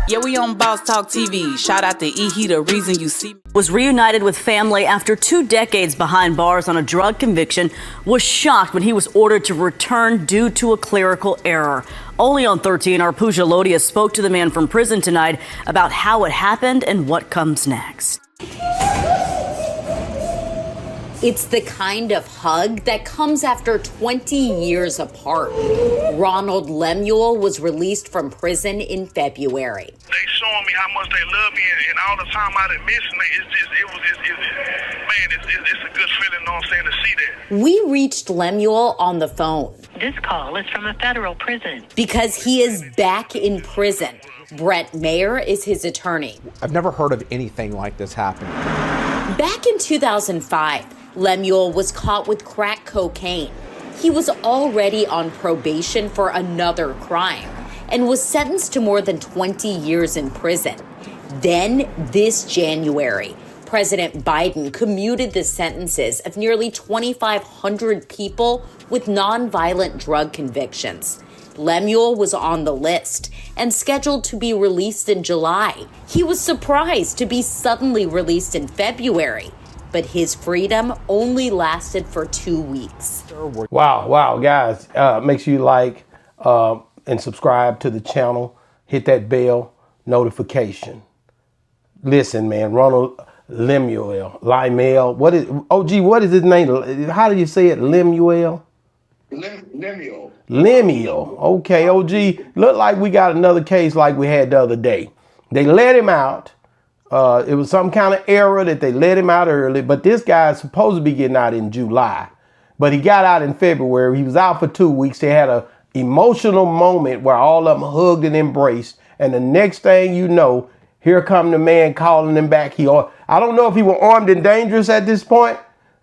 Yeah, we on Boss Talk TV. Shout out to E. He, the reason you see me. Was reunited with family after 2 decades behind bars on a drug conviction, was shocked when he was ordered to return due to a clerical error. Only on 13, our Pooja Lodia spoke to the man from prison tonight about how it happened and what comes next. It's the kind of hug that comes after 20 years apart. Ronald Lemuel was released from prison in February. They showing me how much they love me and all the time I've been missing it's a good feeling, you know what I'm saying, to see that. We reached Lemuel on the phone. This call is from a federal prison. Because he is back in prison. Brett Mayer is his attorney. I've never heard of anything like this happening. Back in 2005, Lemuel was caught with crack cocaine. He was already on probation for another crime and was sentenced to more than 20 years in prison. Then, this January, President Biden commuted the sentences of nearly 2,500 people with nonviolent drug convictions. Lemuel was on the list and scheduled to be released in July. He was surprised to be suddenly released in February, but his freedom only lasted for 2 weeks. Wow, guys, make sure you like and subscribe to the channel. Hit that bell notification. Listen, man, Ronald Lemuel, what is OG? What is his name? How do you say it? Lemuel. Lemuel. Okay, OG. Look like we got another case like we had the other day. They let him out. It was some kind of error that they let him out early, but this guy is supposed to be getting out in July. But he got out in February. He was out for 2 weeks. They had an emotional moment where all of them hugged and embraced. And the next thing you know, here come the man calling him back. I don't know if he was armed and dangerous at this point,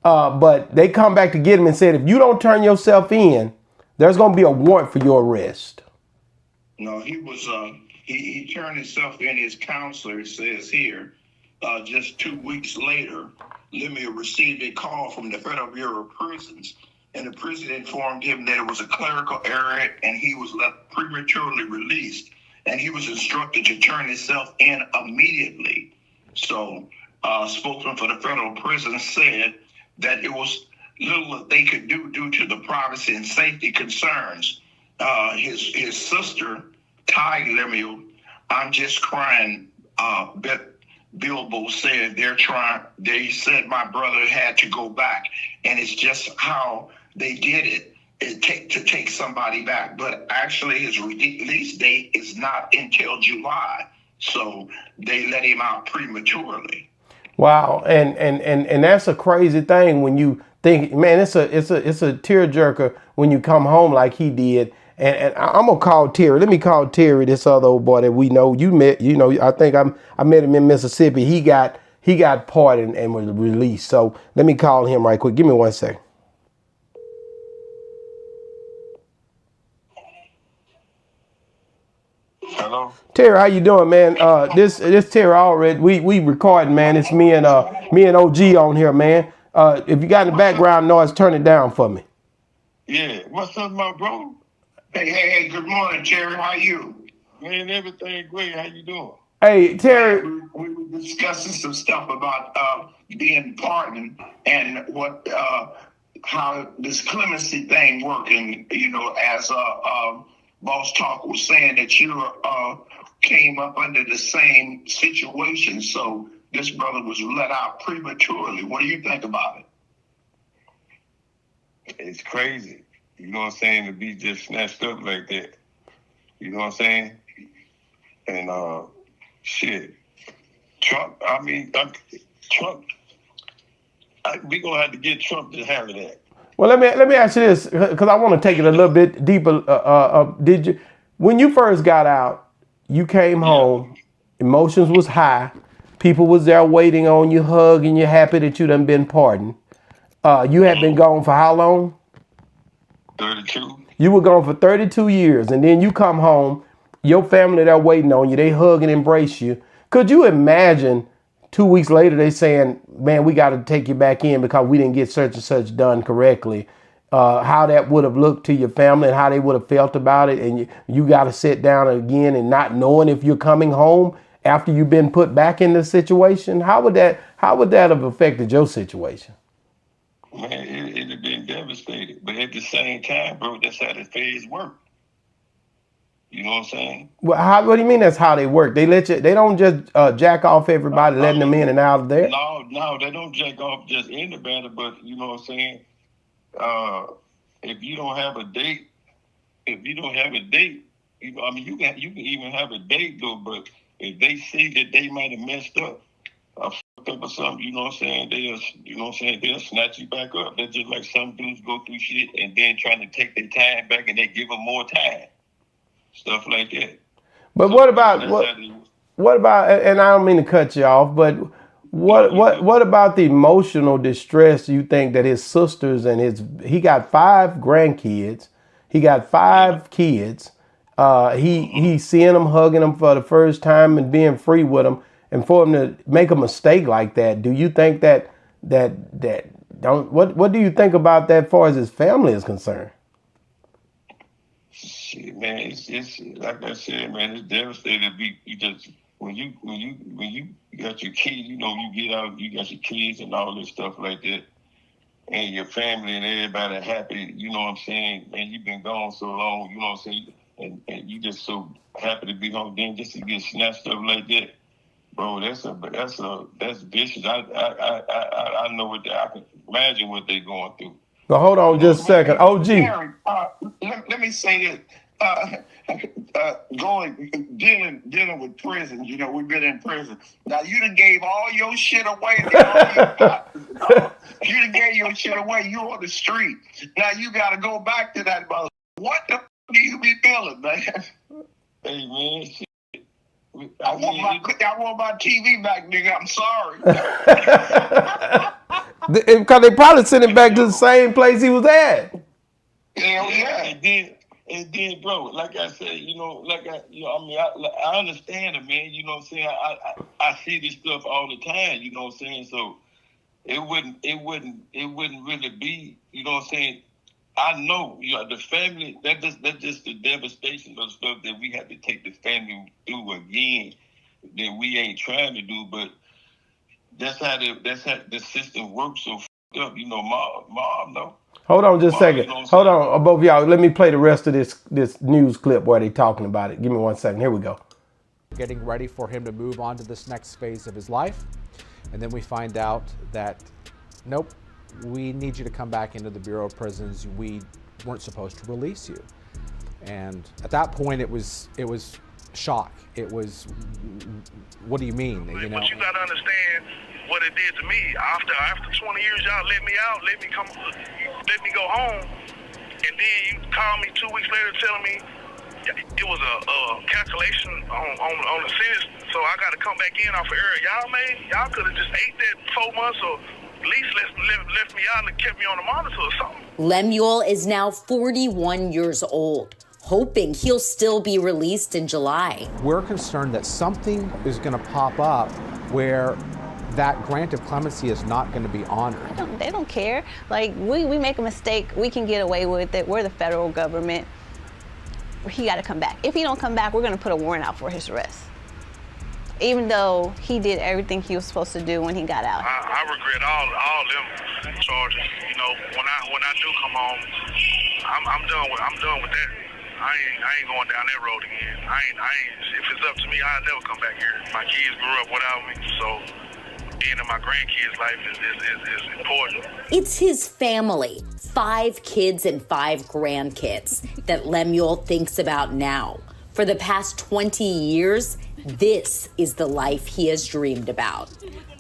but they come back to get him and said, if you don't turn yourself in, there's going to be a warrant for your arrest. No, he was, he turned himself in. His counselor says here, just 2 weeks later, Lemuel received a call from the Federal Bureau of Prisons, and the prison informed him that it was a clerical error and he was left prematurely released. And he was instructed to turn himself in immediately. So, spokesman for the federal prison said that it was little that they could do due to the privacy and safety concerns. His sister, Ty Lemuel, I'm just crying. Bilbo said they said my brother had to go back, and it's just how they did it. To take somebody back, but actually his release date is not until July, so they let him out prematurely. Wow, and that's a crazy thing when you think, man, it's a tearjerker when you come home like he did. And I'm gonna call Terry. Let me call Terry, this other old boy that we know. You met, I think I met him in Mississippi. He got pardoned and was released. So let me call him right quick. Give me 1 second. Hello, Terry, how you doing, man? This Terry Allred. We recording, man. It's me and OG on here, man. If you got the background noise, turn it down for me. Yeah, what's up, my bro? Hey, good morning, Terry. How you? Man, everything great. How you doing? Hey, Terry. We were discussing some stuff about being pardoned and what how this clemency thing working. As Boss Talk was saying that you came up under the same situation, so this brother was let out prematurely. What do you think about it? It's crazy, you know what I'm saying, to be just snatched up like that. You know what I'm saying? And shit, Trump. We gonna have to get Trump to handle that. Well, let me ask you this, because I want to take it a little bit deeper. When you first got out, you came home, emotions was high, people was there waiting on you, hugging you, happy that you done been pardoned. You had been gone for how long? 32. You were gone for 32 years, and then you come home, your family there waiting on you, they hug and embrace you. Could you imagine 2 weeks later, they saying, man, we got to take you back in because we didn't get such and such done correctly. how that would have looked to your family and how they would have felt about it, and you got to sit down again and not knowing if you're coming home after you've been put back in the situation? How would that have affected your situation? Man, it'd have been devastated. But at the same time, bro, that's how the feds work. You know what I'm saying? Well, what do you mean that's how they work? They let you. They don't just jack off everybody, letting them in and out of there. No, they don't jack off just anybody. But you know what I'm saying? If you don't have a date, you know, I mean, you can even have a date though. But if they see that they might have messed up, fucked up or something, you know what I'm saying? They'll snatch you back up. That's just like some dudes go through shit and then trying to take their time back, and they give them more time. Stuff like that. But so what about and I don't mean to cut you off, but what about the emotional distress you think that his sisters and he got 5 grandkids, he got 5 kids, he's seeing them, hugging them for the first time and being free with them, and for him to make a mistake like that, do you think what do you think about that as far as his family is concerned? Shit, man, it's like I said, man, it's devastating. When you got your kids, you know, you get out, you got your kids and all this stuff like that, and your family and everybody happy, you know what I'm saying, and you've been gone so long, you know what I'm saying, and you just so happy to be home, then just to get snatched up like that, bro, that's vicious. I know I can imagine what they're going through. Now, hold on just a second. OG. Let me say this. Dealing with prison, you know, we've been in prison. Now, you done gave all your shit away. You done gave your shit away. You on the street. Now, you got to go back to that mother. What the do you be feeling, man? Hey, man, shit. I want my TV back, nigga. I'm sorry. Because they probably sent him back to the same place he was at. Hell yeah. And then, bro, like I said, I understand it, man. You know what I'm saying? I see this stuff all the time. You know what I'm saying? So it wouldn't really be. You know what I'm saying? I know, you know, the family. That's just the devastation of stuff that we have to take the family through again. That we ain't trying to do, but that's how the system works. So up, you know, mom, no. Hold on just a second. Hold on, both of y'all. Let me play the rest of this news clip where they talking about it. Give me 1 second. Here we go. Getting ready for him to move on to this next phase of his life. And then we find out that, nope, we need you to come back into the Bureau of Prisons. We weren't supposed to release you. And at that point, it was shock. It was, what do you mean? You know? But you got to understand what it did to me. After 20 years, y'all let me out, let me go home, and then you called me 2 weeks later telling me it was a calculation on the sentence, so I got to come back in off of error. Y'all could have just ate that 4 months or at least left me out and kept me on the monitor or something. Lemuel is now 41 years old, hoping he'll still be released in July. We're concerned that something is going to pop up where that grant of clemency is not going to be honored. They don't care. Like, we make a mistake, we can get away with it. We're the federal government. He got to come back. If he don't come back, we're going to put a warrant out for his arrest. Even though he did everything he was supposed to do when he got out. I regret all them charges. You know, when I do come home, I'm done with that. I ain't going down that road again. I ain't. If it's up to me, I'll never come back here. My kids grew up without me, so being in my grandkids' life is important. It's his family, 5 kids and 5 grandkids, that Lemuel thinks about now. For the past 20 years, this is the life he has dreamed about.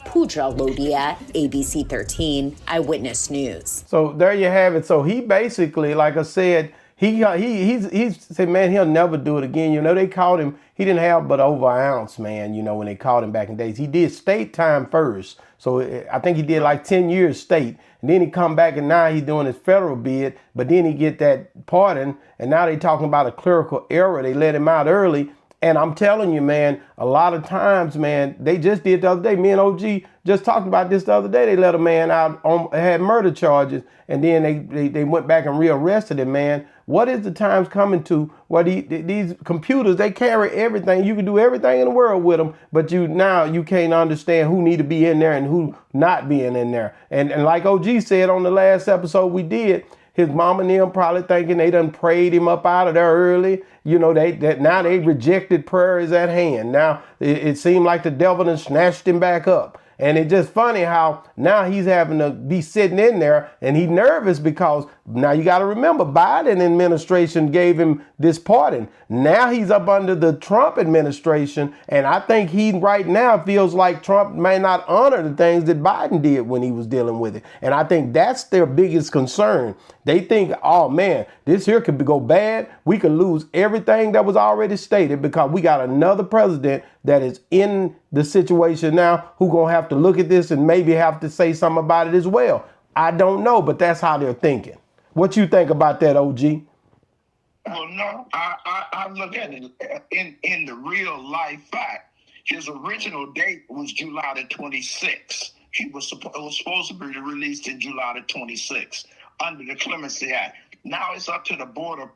Pooja Lodia, ABC 13, Eyewitness News. So there you have it. So he basically, like I said, he said, man, he'll never do it again. You know, they caught him. He didn't have but over an ounce, man, you know, when they caught him back in days. He did state time first. So I think he did like 10 years state. And then he come back and now he's doing his federal bid. But then he get that pardon. And now they talking about a clerical error. They let him out early. And I'm telling you, man, a lot of times, man, they just did the other day. Me and OG just talked about this the other day. They let a man out on had murder charges, and then they went back and rearrested him, man. What is the times coming to where these computers, they carry everything. You can do everything in the world with them, but now you can't understand who need to be in there and who not being in there. And like OG said on the last episode we did, his mom and them probably thinking they done prayed him up out of there early. You know, now they rejected prayer is at hand. Now it seemed like the devil done snatched him back up. And it's just funny how now he's having to be sitting in there and he's nervous because now you got to remember Biden administration gave him this pardon. Now he's up under the Trump administration. And I think he right now feels like Trump may not honor the things that Biden did when he was dealing with it. And I think that's their biggest concern. They think, oh man, this here could go bad. We could lose everything that was already stated because we got another president that is in the situation now who gonna have to look at this and maybe have to say something about it as well. I don't know, but that's how they're thinking. What you think about that, OG? Well, no, I look at it in the real life fact. His original date was July the 26th. It was supposed to be released in July the 26th under the Clemency Act. Now it's up to the board of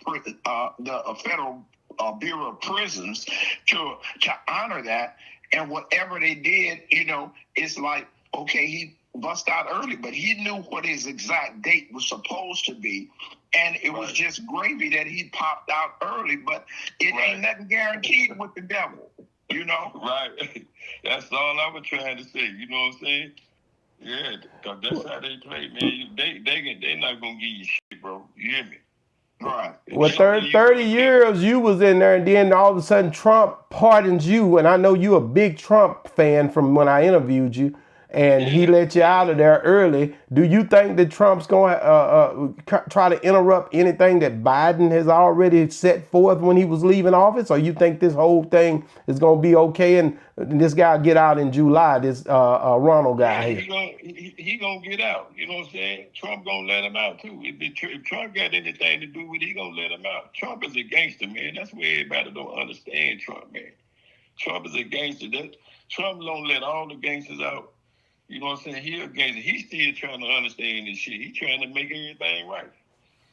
the Federal Bureau of Prisons to honor that. And whatever they did, you know, it's like, okay, he bust out early, but he knew what his exact date was supposed to be. And it was just gravy that he popped out early, but it ain't nothing guaranteed with the devil, you know? Right. That's all I was trying to say. You know what I'm saying? Yeah, because that's how they play, man. They not going to give you shit, bro. You hear me? Right. Well, 30 years you was in there, and then all of a sudden Trump pardons you. And I know you a big Trump fan from when I interviewed you, and he let you out of there early. Do you think that Trump's going to try to interrupt anything that Biden has already set forth when he was leaving office? Or you think this whole thing is going to be okay and this guy get out in July, this Ronald guy here? He gonna get out. You know what I'm saying? Trump gonna let him out too. If Trump got anything to do with it, he gonna let him out. Trump is a gangster, man. That's where everybody don't understand Trump, man. Trump is a gangster. Trump don't let all the gangsters out. You know what I'm saying? He a gangster. He's still trying to understand this shit. He's trying to make everything right.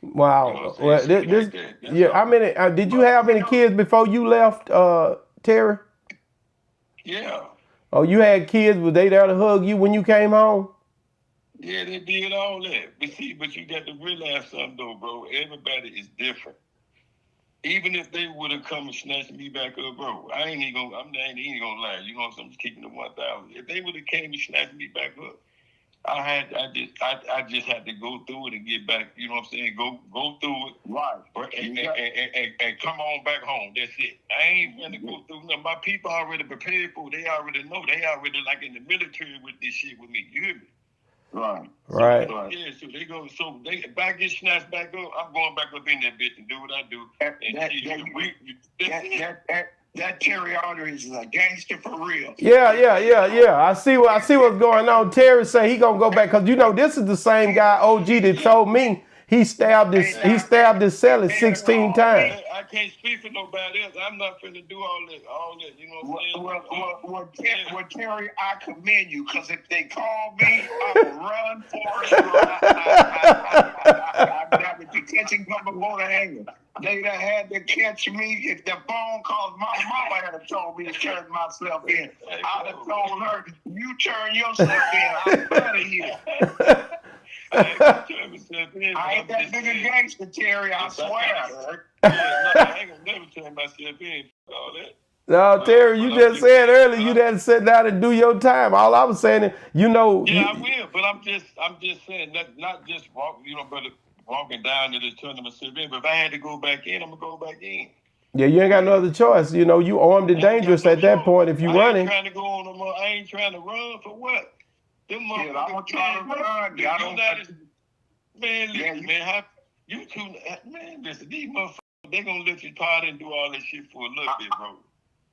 Wow. You know what I'm saying? How many? Did you have any kids before you left, Terry? Yeah. Oh, you had kids? Were they there to hug you when you came home? Yeah, they did all that. But you got to realize something though, bro. Everybody is different. Even if they would have come and snatched me back up, bro, I ain't even gonna lie. You know what I'm keeping the 1,000. If they would have came and snatched me back up, I just had to go through it and get back. You know what I'm saying? Go through it, right? And come on back home. That's it. I ain't gonna go through nothing. My people already prepared for it. They already know. They already like in the military with this shit with me. You hear me? Right. Yeah, so they go. So if I get snatched back up, I'm going back up in that bitch and do what I do. That Terry Allred is a gangster for real. Yeah. I see what's going on. Terry say he gonna go back because you know this is the same guy OG that told me he stabbed his celly 16 times. I can't speak for nobody else. I'm not finna do all that. You know what I'm saying? Well, Terry, I commend you because if they call me, I will run for it. I got the detention come before the hanger. They done had to catch me. If the phone calls, my mama had told me to turn myself in. I'd have told her, you turn yourself in. I'm out of here. I ain't that big a gangster, Terry, I swear. I ain't gonna never turn myself in. All that. No, Terry, you just said earlier you had to sit down and do your time. All I was saying is, you know. Yeah, I will, but I'm just saying that not just walking down to this tournament, but if I had to go back in, I'm gonna go back in. Yeah, you ain't got no other choice. You know, you armed and dangerous at that point if you running. I ain't trying to go on no more. I ain't trying to run for what? Them motherfuckers. I'm gonna try to run. Man, listen, man, you two, man, listen, these motherfuckers, they gonna let you party and do all that shit for a little bit, bro.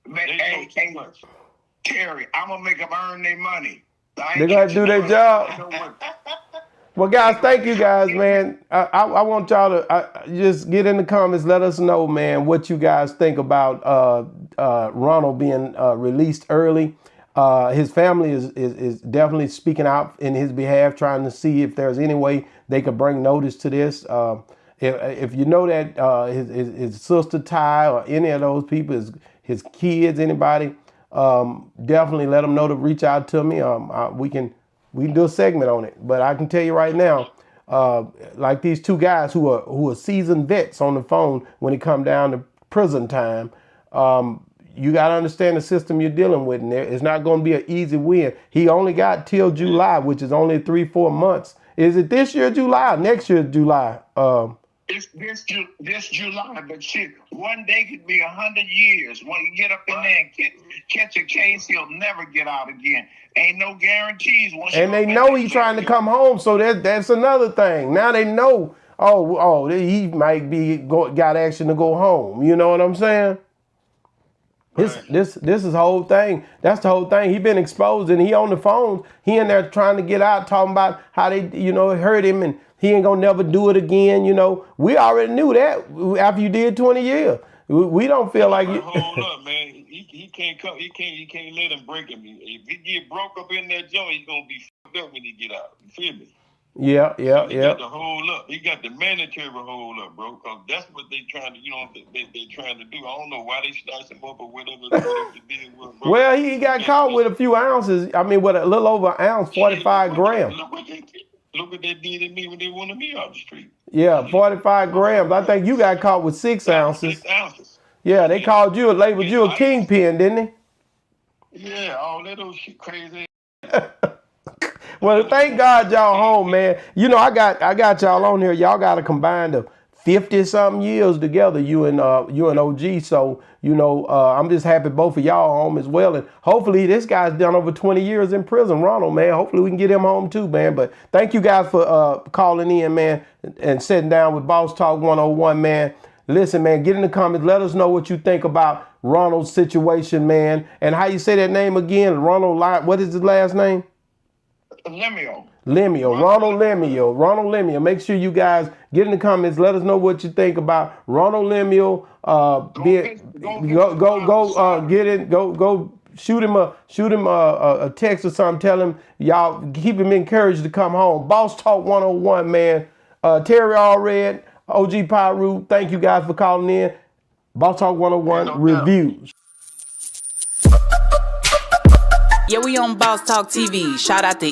Man, hey, Terry, I'm gonna make them earn their money. They gotta do their job. Well, guys, thank you guys, man. I want y'all to just get in the comments. Let us know, man, what you guys think about Ronald being released early. His family is definitely speaking out in his behalf, trying to see if there's any way they could bring notice to this. If you know that his sister Ty or any of those people, his kids, anybody, definitely let them know to reach out to me. We can do a segment on it. But I can tell you right now, like these two guys who are seasoned vets on the phone when it come down to prison time, you got to understand the system you're dealing with. And it's not going to be an easy win. He only got till July, which is only 3-4 months. Is it this year July or next year July? It's this July, but shit, one day could be 100 years. When you get up in there and catch a case, he'll never get out again. Ain't no guarantees. And they know he's trying to come home, so that's another thing. Now they know, he might got action to go home. You know what I'm saying? This is the whole thing. That's the whole thing. He been exposed and he on the phone. He in there trying to get out, talking about how they, hurt him and he ain't gonna never do it again. We already knew that after you did 20 years. We don't feel like you. Hold up, man. He can't come. He can't let him break him. If he get broke up in that joint, he's gonna be fucked up when he get out. You feel me? Yeah. He got the hold up. He got the mandatory hold up, bro. Cause that's what they trying to, they trying to do. I don't know why they snatched him up or whatever they did with him, bro. Well, he got caught with a few ounces. I mean, with a little over an ounce, 45 grams. Look what they did to me when they wanted me out the street. Yeah, 45 grams. I think you got caught with 6 ounces. 6 ounces. Yeah, they called you, labeled you a kingpin, didn't they? Yeah, all that old shit crazy. Well, thank God y'all home, man. I got y'all on here. Y'all got a combined of 50-something years together, you and OG. So, I'm just happy both of y'all home as well. And hopefully this guy's done over 20 years in prison, Ronald, man. Hopefully we can get him home too, man. But thank you guys for calling in, man, and sitting down with Boss Talk 101, man. Listen, man, get in the comments. Let us know what you think about Ronald's situation, man. And how you say that name again? Ronald, what is his last name? Lemuel. Ronald Lemuel. Make sure you guys get in the comments. Let us know what you think about Ronald Lemuel. Shoot him a text or something. Tell him y'all keep him encouraged to come home. Boss Talk 101, man. Terry Allred, OG PIRU. Thank you guys for calling in. Boss Talk 101 reviews. Yeah, we on Boss Talk TV. Shout out to